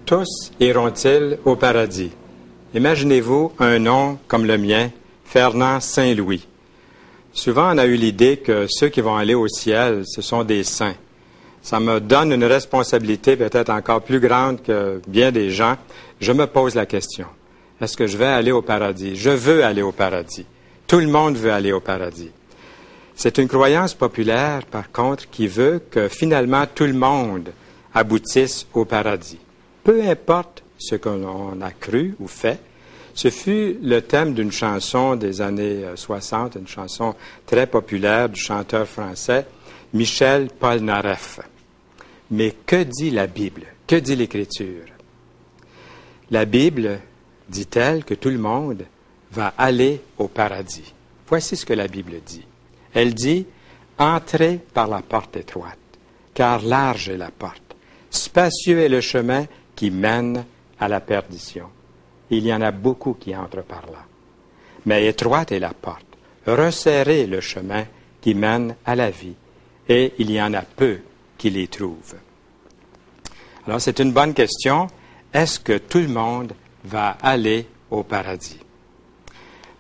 Tous iront-ils au paradis? Imaginez-vous un nom comme le mien, Fernand Saint-Louis. Souvent, on a eu l'idée que ceux qui vont aller au ciel, ce sont des saints. Ça me donne une responsabilité peut-être encore plus grande que bien des gens. Je me pose la question, est-ce que je vais aller au paradis? Je veux aller au paradis. Tout le monde veut aller au paradis. C'est une croyance populaire, par contre, qui veut que finalement tout le monde aboutisse au paradis. Peu importe ce qu'on a cru ou fait, ce fut le thème d'une chanson des années 60, une chanson très populaire du chanteur français Michel Polnareff. Mais que dit la Bible? Que dit l'Écriture? La Bible dit-elle que tout le monde va aller au paradis? Voici ce que la Bible dit. Elle dit « Entrez par la porte étroite, car large est la porte. Spacieux est le chemin qui mène à la perdition. Il y en a beaucoup qui entrent par là. Mais étroite est la porte, resserrez le chemin qui mène à la vie, et il y en a peu qui les trouvent. » Alors, c'est une bonne question. Est-ce que tout le monde va aller au paradis?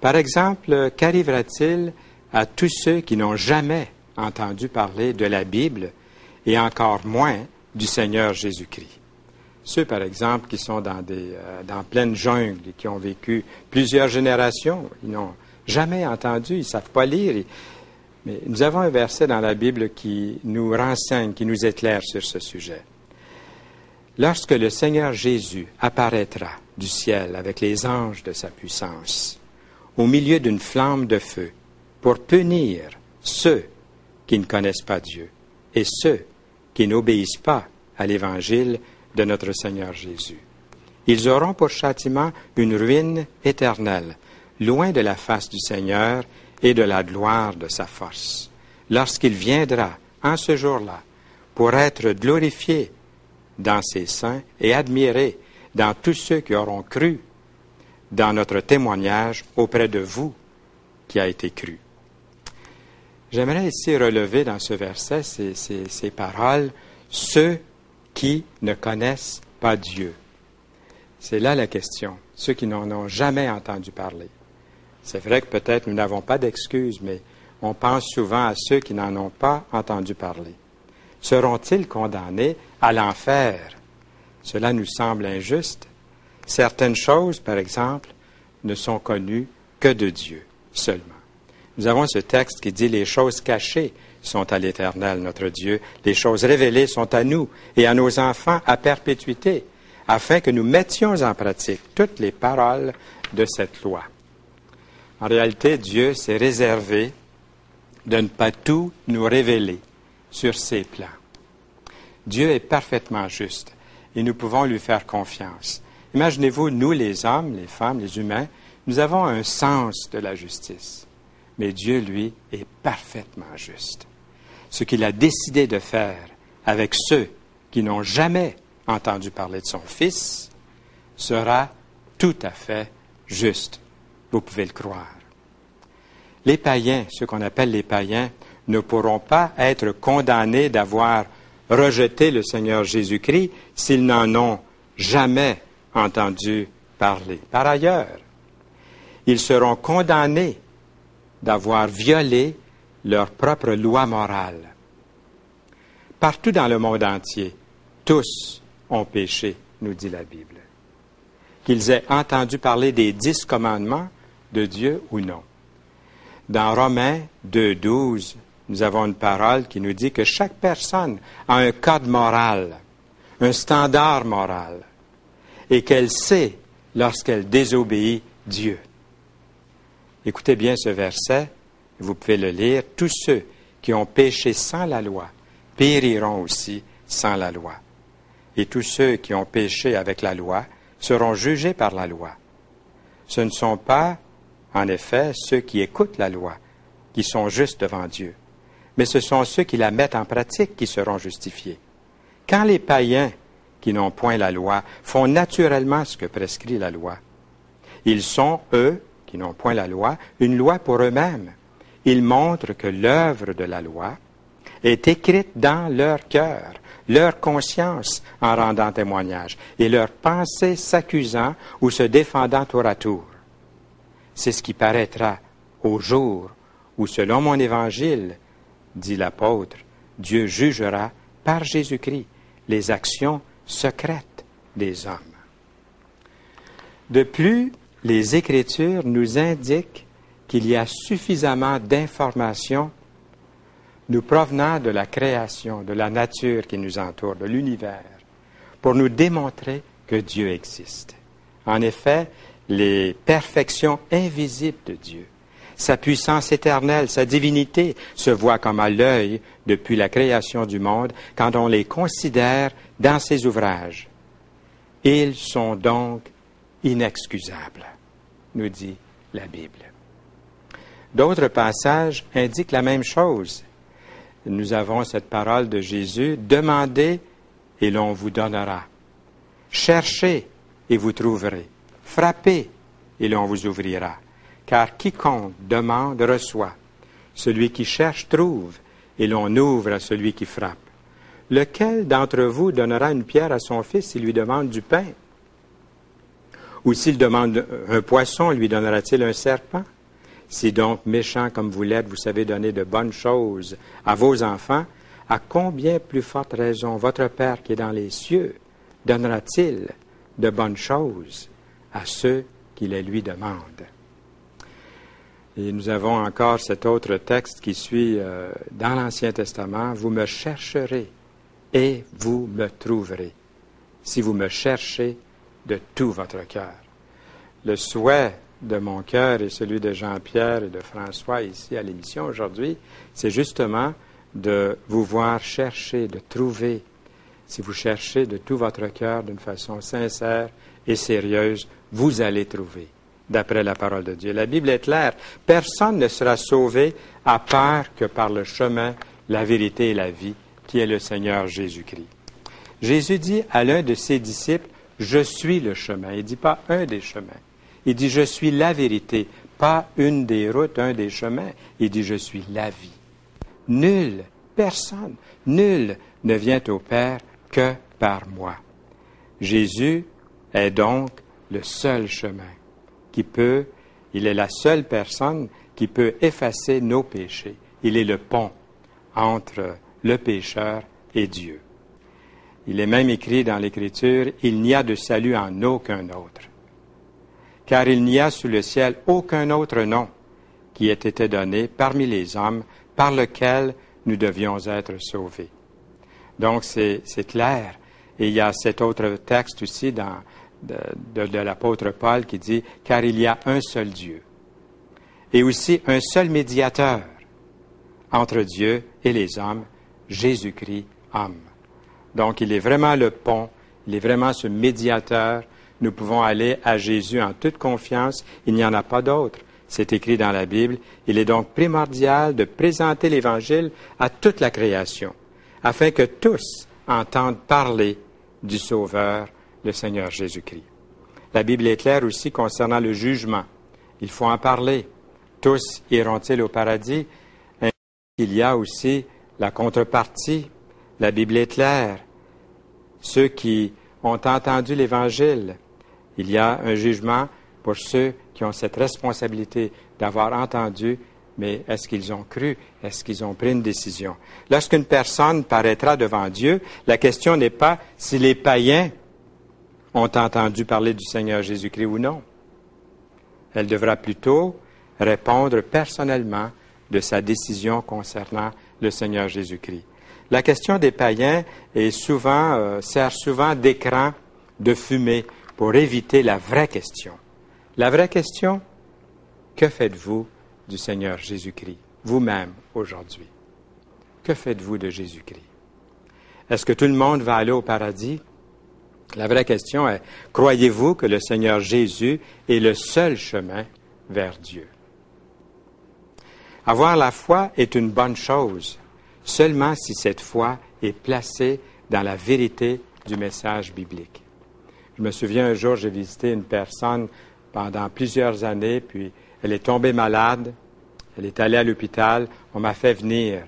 Par exemple, qu'arrivera-t-il à tous ceux qui n'ont jamais entendu parler de la Bible et encore moins du Seigneur Jésus-Christ? Ceux, par exemple, qui sont dans pleine jungle et qui ont vécu plusieurs générations, ils n'ont jamais entendu, ils ne savent pas lire. Mais nous avons un verset dans la Bible qui nous renseigne, qui nous éclaire sur ce sujet. Lorsque le Seigneur Jésus apparaîtra du ciel avec les anges de sa puissance, au milieu d'une flamme de feu, pour punir ceux qui ne connaissent pas Dieu et ceux qui n'obéissent pas à l'Évangile de notre Seigneur Jésus. Ils auront pour châtiment une ruine éternelle, loin de la face du Seigneur et de la gloire de sa force. Lorsqu'il viendra, en ce jour-là, pour être glorifié dans ses saints et admiré dans tous ceux qui auront cru dans notre témoignage auprès de vous qui a été cru. J'aimerais ici relever dans ce verset ces paroles, ceux qui ne connaissent pas Dieu. C'est là la question, ceux qui n'en ont jamais entendu parler. C'est vrai que peut-être nous n'avons pas d'excuses, mais on pense souvent à ceux qui n'en ont pas entendu parler. Seront-ils condamnés à l'enfer? Cela nous semble injuste. Certaines choses, par exemple, ne sont connues que de Dieu seulement. Nous avons ce texte qui dit « Les choses cachées sont à l'Éternel, notre Dieu. Les choses révélées sont à nous et à nos enfants à perpétuité, afin que nous mettions en pratique toutes les paroles de cette loi. » En réalité, Dieu s'est réservé de ne pas tout nous révéler sur ses plans. Dieu est parfaitement juste et nous pouvons lui faire confiance. Imaginez-vous, nous les hommes, les femmes, les humains, nous avons un sens de la justice. Mais Dieu, lui, est parfaitement juste. Ce qu'il a décidé de faire avec ceux qui n'ont jamais entendu parler de son Fils sera tout à fait juste. Vous pouvez le croire. Les païens, ceux qu'on appelle les païens, ne pourront pas être condamnés d'avoir rejeté le Seigneur Jésus-Christ s'ils n'en ont jamais entendu parler. Par ailleurs, ils seront condamnés d'avoir violé leur propre loi morale. Partout dans le monde entier, tous ont péché, nous dit la Bible. Qu'ils aient entendu parler des 10 commandements de Dieu ou non. Dans Romains 2,12, nous avons une parole qui nous dit que chaque personne a un code moral, un standard moral, et qu'elle sait lorsqu'elle désobéit Dieu. Écoutez bien ce verset, vous pouvez le lire. Tous ceux qui ont péché sans la loi périront aussi sans la loi. Et tous ceux qui ont péché avec la loi seront jugés par la loi. Ce ne sont pas, en effet, ceux qui écoutent la loi qui sont justes devant Dieu, mais ce sont ceux qui la mettent en pratique qui seront justifiés. Quand les païens qui n'ont point la loi font naturellement ce que prescrit la loi, ils sont, eux, qui n'ont point la loi, une loi pour eux-mêmes. Ils montrent que l'œuvre de la loi, est écrite dans leur cœur, leur conscience en rendant témoignage, et leurs pensées s'accusant ou se défendant tour à tour. C'est ce qui paraîtra au jour où, selon mon évangile, dit l'apôtre, Dieu jugera par Jésus-Christ les actions secrètes des hommes. De plus, les Écritures nous indiquent qu'il y a suffisamment d'informations nous provenant de la création, de la nature qui nous entoure, de l'univers, pour nous démontrer que Dieu existe. En effet, les perfections invisibles de Dieu, sa puissance éternelle, sa divinité se voient comme à l'œil depuis la création du monde quand on les considère dans ses ouvrages. Ils sont donc inexcusables, nous dit la Bible. D'autres passages indiquent la même chose. Nous avons cette parole de Jésus, « Demandez et l'on vous donnera. Cherchez et vous trouverez. Frappez et l'on vous ouvrira. Car quiconque demande reçoit. Celui qui cherche trouve et l'on ouvre à celui qui frappe. Lequel d'entre vous donnera une pierre à son fils s'il lui demande du pain? Ou s'il demande un poisson, lui donnera-t-il un serpent? Si donc, méchants comme vous l'êtes, vous savez donner de bonnes choses à vos enfants, à combien plus forte raison votre Père qui est dans les cieux donnera-t-il de bonnes choses à ceux qui les lui demandent? Et nous avons encore cet autre texte qui suit dans l'Ancien Testament. Vous me chercherez et vous me trouverez, si vous me cherchez de tout votre cœur. Le souhait de mon cœur et celui de Jean-Pierre et de François ici à l'émission aujourd'hui, c'est justement de vous voir chercher, de trouver. Si vous cherchez de tout votre cœur d'une façon sincère et sérieuse, vous allez trouver, d'après la parole de Dieu. La Bible est claire. Personne ne sera sauvé à part que par le chemin, la vérité et la vie, qui est le Seigneur Jésus-Christ. Jésus dit à l'un de ses disciples, « Je suis le chemin ». Il ne dit pas un des chemins. Il dit, je suis la vérité, pas une des routes, un des chemins. Il dit, je suis la vie. Nul, personne, nul ne vient au Père que par moi. Jésus est donc le seul chemin il est la seule personne qui peut effacer nos péchés. Il est le pont entre le pécheur et Dieu. Il est même écrit dans l'Écriture, il n'y a de salut en aucun autre. Car il n'y a sous le ciel aucun autre nom qui ait été donné parmi les hommes par lequel nous devions être sauvés. Donc, c'est clair. Et il y a cet autre texte aussi de l'apôtre Paul qui dit « Car il y a un seul Dieu et aussi un seul médiateur entre Dieu et les hommes, Jésus-Christ, homme. » Donc, il est vraiment le pont, il est vraiment ce médiateur. Nous pouvons aller à Jésus en toute confiance. Il n'y en a pas d'autre. C'est écrit dans la Bible. Il est donc primordial de présenter l'Évangile à toute la création, afin que tous entendent parler du Sauveur, le Seigneur Jésus-Christ. La Bible est claire aussi concernant le jugement. Il faut en parler. Tous iront-ils au paradis? Il y a aussi la contrepartie. La Bible est claire. Ceux qui ont entendu l'Évangile, il y a un jugement pour ceux qui ont cette responsabilité d'avoir entendu, mais est-ce qu'ils ont cru? Est-ce qu'ils ont pris une décision? Lorsqu'une personne paraîtra devant Dieu, la question n'est pas si les païens ont entendu parler du Seigneur Jésus-Christ ou non. Elle devra plutôt répondre personnellement de sa décision concernant le Seigneur Jésus-Christ. La question des païens sert souvent d'écran de fumée pour éviter la vraie question. La vraie question, que faites-vous du Seigneur Jésus-Christ, vous-même, aujourd'hui? Que faites-vous de Jésus-Christ? Est-ce que tout le monde va aller au paradis? La vraie question est, croyez-vous que le Seigneur Jésus est le seul chemin vers Dieu? Avoir la foi est une bonne chose, seulement si cette foi est placée dans la vérité du message biblique. Je me souviens un jour, j'ai visité une personne pendant plusieurs années, puis elle est tombée malade, elle est allée à l'hôpital, on m'a fait venir.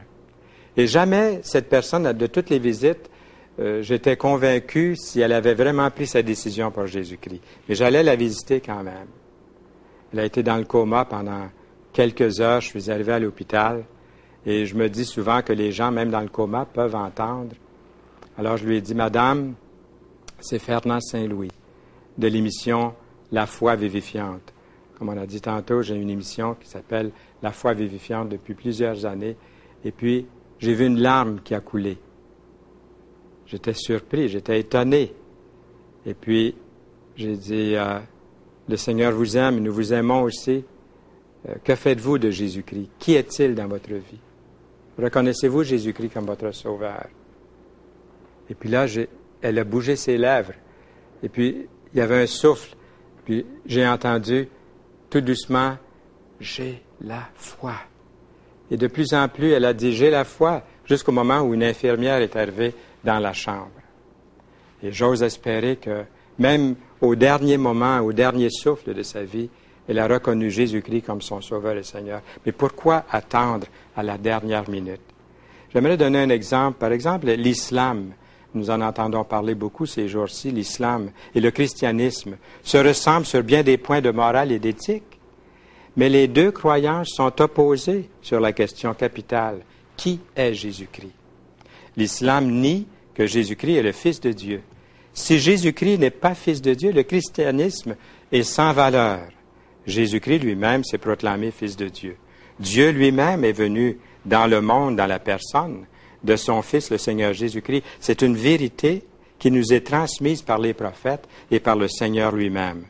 Et jamais cette personne, de toutes les visites, j'étais convaincu si elle avait vraiment pris sa décision pour Jésus-Christ. Mais j'allais la visiter quand même. Elle a été dans le coma pendant quelques heures. Je suis arrivé à l'hôpital et je me dis souvent que les gens, même dans le coma, peuvent entendre. Alors je lui ai dit, Madame, c'est Fernand Saint-Louis de l'émission La foi vivifiante. Comme on a dit tantôt, j'ai une émission qui s'appelle La foi vivifiante depuis plusieurs années. Et puis, j'ai vu une larme qui a coulé. J'étais surpris, j'étais étonné. Et puis, j'ai dit, le Seigneur vous aime, nous vous aimons aussi. Que faites-vous de Jésus-Christ? Qui est-il dans votre vie? Reconnaissez-vous Jésus-Christ comme votre sauveur? Et puis là, elle a bougé ses lèvres. Et puis, il y avait un souffle. Puis, j'ai entendu, tout doucement, « J'ai la foi ». Et de plus en plus, elle a dit « J'ai la foi », jusqu'au moment où une infirmière est arrivée dans la chambre. Et j'ose espérer que, même au dernier moment, au dernier souffle de sa vie, elle a reconnu Jésus-Christ comme son Sauveur et Seigneur. Mais pourquoi attendre à la dernière minute? J'aimerais donner un exemple. Par exemple, l'islam. Nous en entendons parler beaucoup ces jours-ci. L'islam et le christianisme se ressemblent sur bien des points de morale et d'éthique. Mais les deux croyances sont opposées sur la question capitale. Qui est Jésus-Christ? L'islam nie que Jésus-Christ est le Fils de Dieu. Si Jésus-Christ n'est pas Fils de Dieu, le christianisme est sans valeur. Jésus-Christ lui-même s'est proclamé Fils de Dieu. Dieu lui-même est venu dans le monde, dans la personne de son Fils, le Seigneur Jésus-Christ. C'est une vérité qui nous est transmise par les prophètes et par le Seigneur lui-même.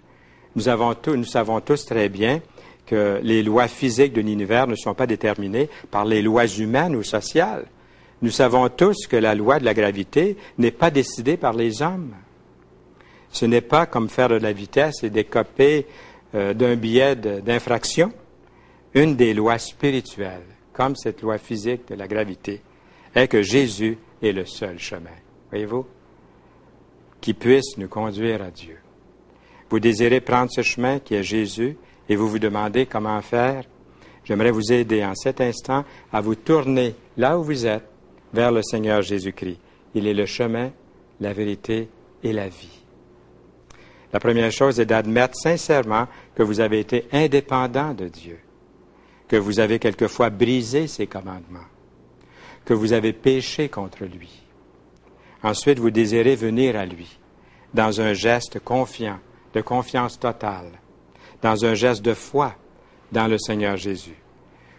Nous savons tous très bien que les lois physiques de l'univers ne sont pas déterminées par les lois humaines ou sociales. Nous savons tous que la loi de la gravité n'est pas décidée par les hommes. Ce n'est pas comme faire de la vitesse et décoper d'un billet d'infraction. Une des lois spirituelles, comme cette loi physique de la gravité, est que Jésus est le seul chemin, voyez-vous, qui puisse nous conduire à Dieu. Vous désirez prendre ce chemin qui est Jésus et vous vous demandez comment faire. J'aimerais vous aider en cet instant à vous tourner là où vous êtes vers le Seigneur Jésus-Christ. Il est le chemin, la vérité et la vie. La première chose est d'admettre sincèrement que vous avez été indépendant de Dieu, que vous avez quelquefois brisé ses commandements, que vous avez péché contre lui. Ensuite, vous désirez venir à lui dans un geste confiant, de confiance totale, dans un geste de foi dans le Seigneur Jésus.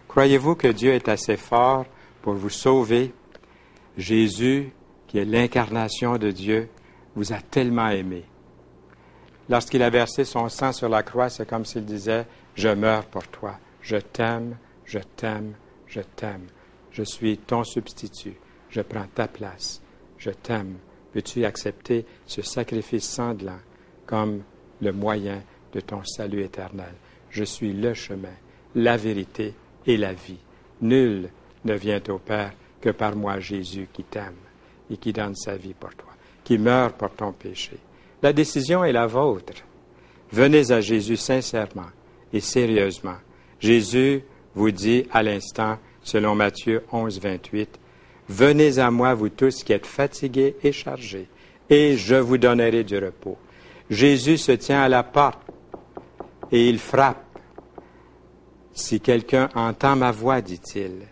Croyez-vous que Dieu est assez fort pour vous sauver? Jésus, qui est l'incarnation de Dieu, vous a tellement aimé. Lorsqu'il a versé son sang sur la croix, c'est comme s'il disait, « Je meurs pour toi. Je t'aime, je t'aime, je t'aime. Je suis ton substitut. Je prends ta place. Je t'aime. Veux-tu accepter ce sacrifice sanglant comme le moyen de ton salut éternel? Je suis le chemin, la vérité et la vie. Nul ne vient au Père que par moi, Jésus, qui t'aime et qui donne sa vie pour toi, qui meurt pour ton péché. La décision est la vôtre. Venez à Jésus sincèrement et sérieusement. Jésus vous dit à l'instant, selon Matthieu 11, 28, « Venez à moi, vous tous qui êtes fatigués et chargés, et je vous donnerai du repos. » Jésus se tient à la porte et il frappe. « Si quelqu'un entend ma voix, dit-il,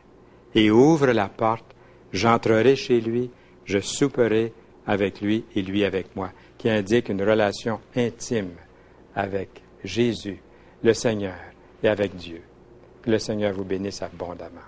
et ouvre la porte, j'entrerai chez lui, je souperai avec lui et lui avec moi. » qui indique une relation intime avec Jésus, le Seigneur, et avec Dieu. Que le Seigneur vous bénisse abondamment.